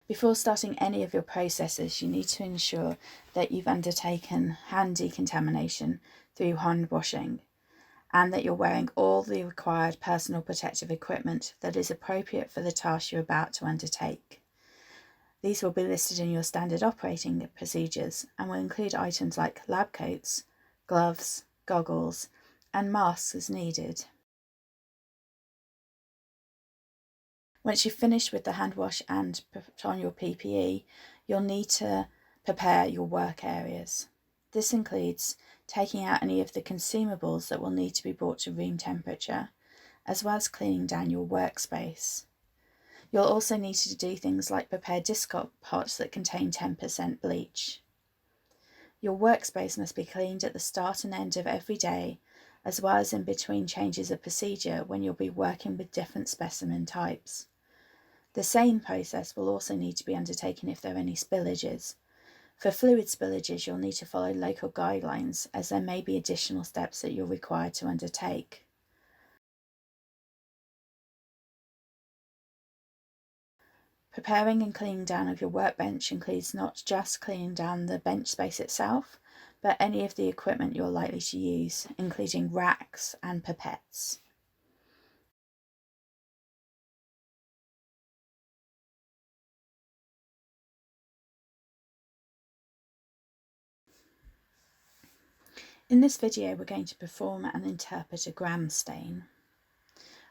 Before starting any of your processes, you need to ensure that you've undertaken hand decontamination through hand washing and that you're wearing all the required personal protective equipment that is appropriate for the task you're about to undertake. These will be listed in your standard operating procedures and will include items like lab coats, gloves, goggles, and masks as needed. Once you've finished with the hand wash and put on your PPE, you'll need to prepare your work areas. This includes taking out any of the consumables that will need to be brought to room temperature, as well as cleaning down your workspace. You'll also need to do things like prepare disc pots that contain 10% bleach. Your workspace must be cleaned at the start and end of every day, as well as in between changes of procedure when you'll be working with different specimen types. The same process will also need to be undertaken if there are any spillages. For fluid spillages, you'll need to follow local guidelines, as there may be additional steps that you're required to undertake. Preparing and cleaning down of your workbench includes not just cleaning down the bench space itself, but any of the equipment you're likely to use, including racks and pipettes. In this video, we're going to perform and interpret a gram stain.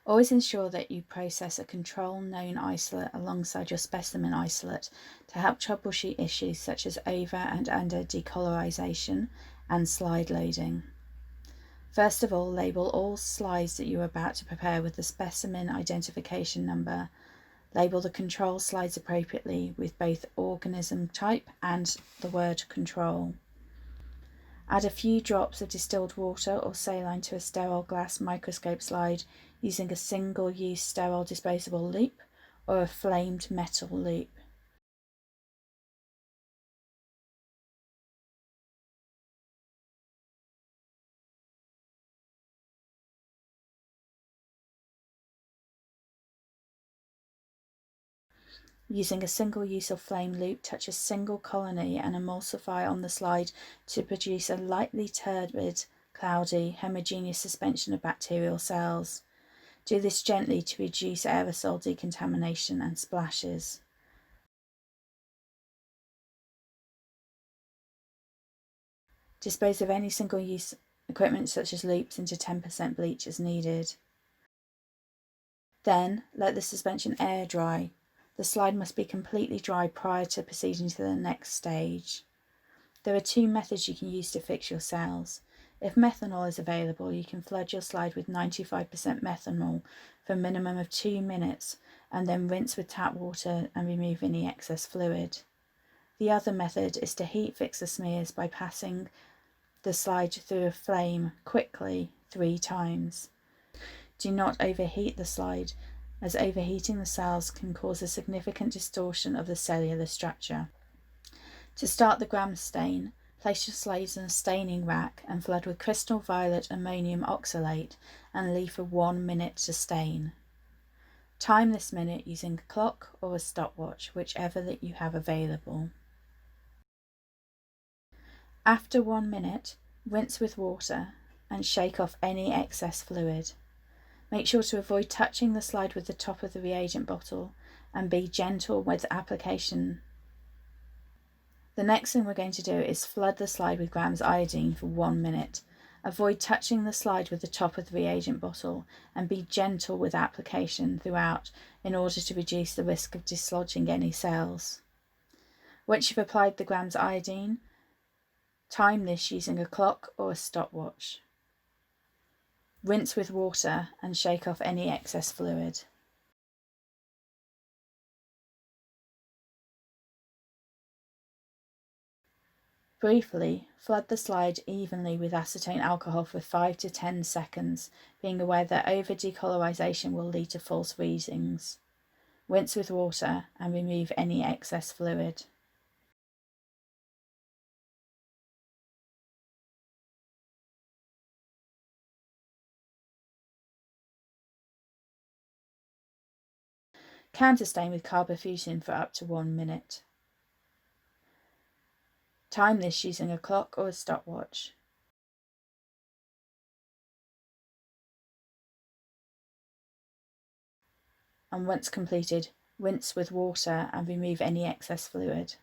Always ensure that you process a control known isolate alongside your specimen isolate to help troubleshoot issues such as over and under decolorization and slide loading. First of all, label all slides that you are about to prepare with the specimen identification number. Label the control slides appropriately with both organism type and the word control. Add a few drops of distilled water or saline to a sterile glass microscope slide using a single-use sterile disposable loop or a flamed metal loop. Using a single use of flame loop, touch a single colony and emulsify on the slide to produce a lightly turbid, cloudy, homogeneous suspension of bacterial cells. Do this gently to reduce aerosol decontamination and splashes. Dispose of any single-use equipment such as loops into 10% bleach as needed. Then let the suspension air dry. The slide must be completely dry prior to proceeding to the next stage. There are two methods you can use to fix your cells. If methanol is available, you can flood your slide with 95% methanol for a minimum of 2 minutes and then rinse with tap water and remove any excess fluid. The other method is to heat fix the smears by passing the slide through a flame quickly 3 times. Do not overheat the slide, as overheating the cells can cause a significant distortion of the cellular structure. To start the gram stain, place your slides in a staining rack and flood with crystal violet ammonium oxalate and leave for 1 minute to stain. Time this minute using a clock or a stopwatch, whichever that you have available. After 1 minute, rinse with water and shake off any excess fluid. Make sure to avoid touching the slide with the top of the reagent bottle and be gentle with application. The next thing we're going to do is flood the slide with grams iodine for 1 minute. Avoid touching the slide with the top of the reagent bottle and be gentle with application throughout in order to reduce the risk of dislodging any cells. Once you've applied the grams iodine, time this using a clock or a stopwatch. Rinse with water and shake off any excess fluid. Briefly, flood the slide evenly with acetone alcohol for 5 to 10 seconds, being aware that over-decolorization will lead to false readings. Rinse with water and remove any excess fluid. Counter stain with carbofusin for up to 1 minute. Time this using a clock or a stopwatch. And once completed, rinse with water and remove any excess fluid.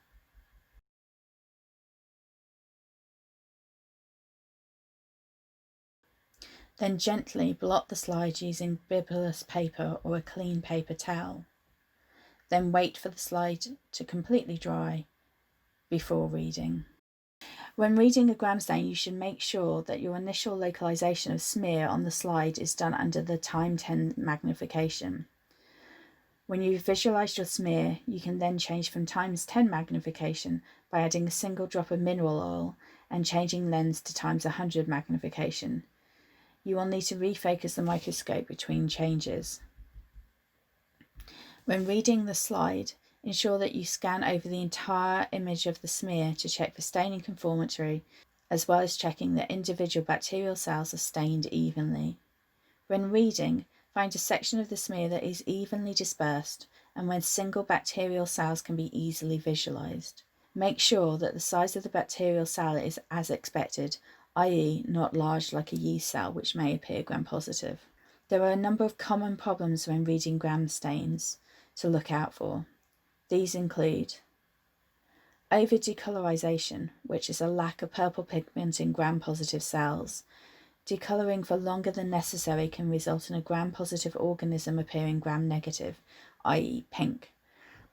Then gently blot the slide using bibulous paper or a clean paper towel. Then wait for the slide to completely dry before reading. When reading a gram stain, you should make sure that your initial localization of smear on the slide is done under the time 10 magnification. When you've visualized your smear, you can then change from times 10 magnification by adding a single drop of mineral oil and changing lens to times 100 magnification. You will need to refocus the microscope between changes. When reading the slide, ensure that you scan over the entire image of the smear to check for staining conformity, as well as checking that individual bacterial cells are stained evenly. When reading, find a section of the smear that is evenly dispersed and when single bacterial cells can be easily visualized. Make sure that the size of the bacterial cell is as expected, i.e. not large like a yeast cell, which may appear gram-positive. There are a number of common problems when reading gram stains to look out for. These include over-decolorization, which is a lack of purple pigment in gram-positive cells. Decoloring for longer than necessary can result in a gram-positive organism appearing gram-negative, i.e. pink.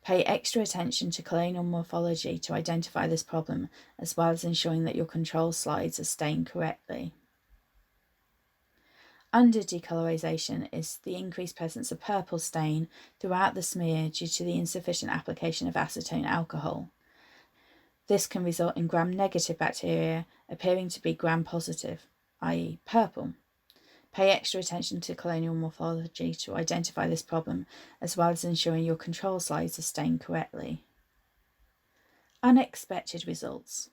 Pay extra attention to colonial morphology to identify this problem, as well as ensuring that your control slides are stained correctly. Under-decolorization is the increased presence of purple stain throughout the smear due to the insufficient application of acetone alcohol. This can result in gram-negative bacteria appearing to be gram-positive, i.e. purple. Pay extra attention to colonial morphology to identify this problem, as well as ensuring your control slides are stained correctly. Unexpected results.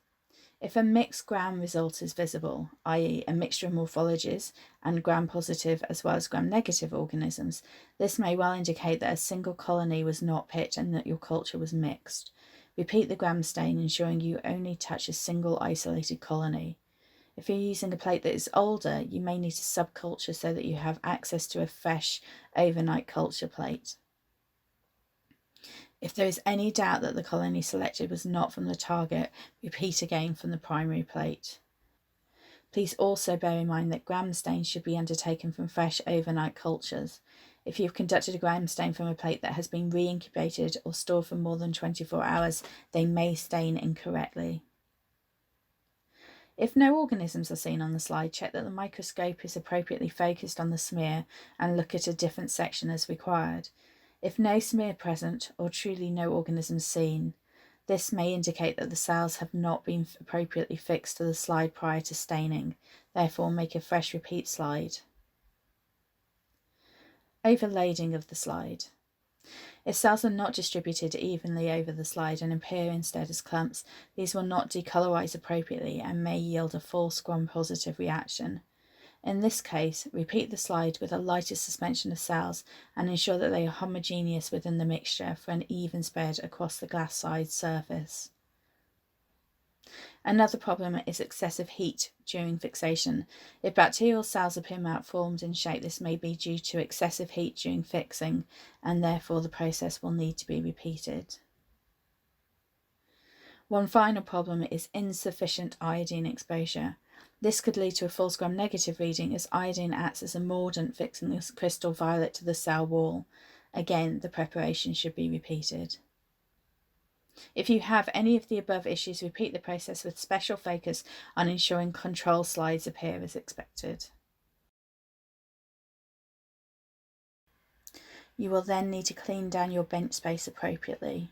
If a mixed gram result is visible, i.e. a mixture of morphologies and gram-positive as well as gram-negative organisms, this may well indicate that a single colony was not picked and that your culture was mixed. Repeat the gram stain, ensuring you only touch a single isolated colony. If you're using a plate that is older, you may need to subculture so that you have access to a fresh overnight culture plate. If there is any doubt that the colony selected was not from the target, repeat again from the primary plate. Please also bear in mind that gram stains should be undertaken from fresh overnight cultures. If you've conducted a gram stain from a plate that has been re-incubated or stored for more than 24 hours, they may stain incorrectly. If no organisms are seen on the slide, check that the microscope is appropriately focused on the smear and look at a different section as required. If no smear present or truly no organisms seen, this may indicate that the cells have not been appropriately fixed to the slide prior to staining. Therefore, make a fresh repeat slide. Overloading of the slide. If cells are not distributed evenly over the slide and appear instead as clumps, these will not decolorize appropriately and may yield a false gram-positive reaction. In this case, repeat the slide with a lighter suspension of cells and ensure that they are homogeneous within the mixture for an even spread across the glass side surface. Another problem is excessive heat during fixation. If bacterial cells appear malformed in shape, this may be due to excessive heat during fixing, and therefore the process will need to be repeated. One final problem is insufficient iodine exposure. This could lead to a false gram-negative reading, as iodine acts as a mordant fixing the crystal violet to the cell wall. Again, the preparation should be repeated. If you have any of the above issues, repeat the process with special focus on ensuring control slides appear as expected. You will then need to clean down your bench space appropriately.